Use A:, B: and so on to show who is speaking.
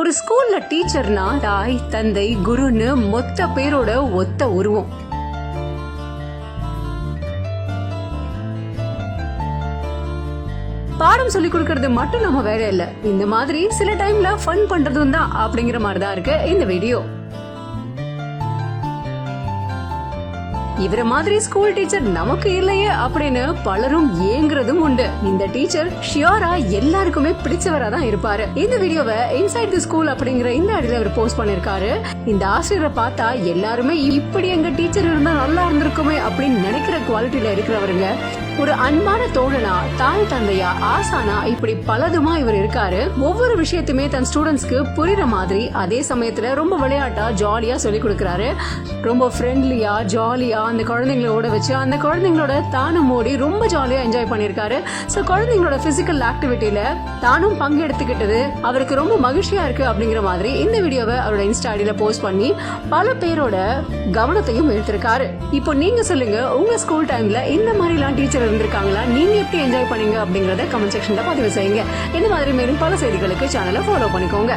A: ஒரு ஸ்கூல்ல டீச்சர்னா தாய் தந்தை குருன்னு மொத்த பேரோட ஒத்த உருவம். பாடம் சொல்லி கொடுக்கறது மட்டும் நம்ம வேலை இல்ல, இந்த மாதிரி சில டைம்ல ஃபன் பண்றதும் தான் அப்படிங்கிற மாதிரிதான் இருக்கு இந்த வீடியோ. இவர மாதிரி ஸ்கூல் டீச்சர் நமக்கு இல்லையே அப்படின்னு பலரும் ஏங்குறதும் உண்டு. இந்த டீச்சர் ஷியோரா எல்லாருக்குமே பிடிச்சவரா தான் இருப்பாரு. இந்த வீடியோவை இன்சைட் தி ஸ்கூல் அப்படிங்கிற இந்த ஐடியில அவர் போஸ்ட் பண்ணிருக்காரு. இந்த ஆசிரியரை பார்த்தா எல்லாருமே இப்படி எங்க டீச்சர் இருந்தா நல்லா இருந்திருக்குமே அப்படின்னு நினைக்கிற குவாலிட்டியில இருக்கிறவருங்க. ஒரு அன்பான தோழனா, தாய் தந்தையா, ஆசானா, இப்படி பலதுமா இவர் இருக்காரு. ஒவ்வொரு விஷயத்தையுமே தன் ஸ்டூடெண்ட்ஸ்க்கு புரியுற மாதிரி, அதே சமயத்துல ரொம்ப விளையாட்டா ஜாலியா சொல்லி கொடுக்கறாரு. ரொம்ப ஃப்ரெண்ட்லியா ஜாலியா அந்த குழந்தைங்களோட வச்சு அந்த குழந்தைங்களோட தானும் ஓடி ரொம்ப ஜாலியா என்ஜாய் பண்ணிருக்காரு. சோ குழந்தைங்களோட பிசிக்கல் ஆக்டிவிட்டியில தானும் பங்கெடுத்துக்கிட்டது அவருக்கு ரொம்ப மகிழ்ச்சியா இருக்கு அப்படிங்கிற மாதிரி இந்த வீடியோவை அவரோட இன்ஸ்டா ஐடியில போஸ்ட் பண்ணி பல பேரோட கவனத்தையும் எடுத்திருக்காரு. இப்போ நீங்க சொல்லுங்க, உங்க ஸ்கூல் டைம்ல இந்த மாதிரி எல்லாம் டீச்சர் இருந்திருக்காங்களா? நீங்க எப்படி என்ஜாய் பண்ணீங்க அப்படிங்கறத கமெண்ட் செக்ஷன்ல பதிவு செய்யுங்க. இந்த மாதிரி மேலும் பல செய்திகளுக்கு சேனலை ஃபாலோ பண்ணிக்கோங்க.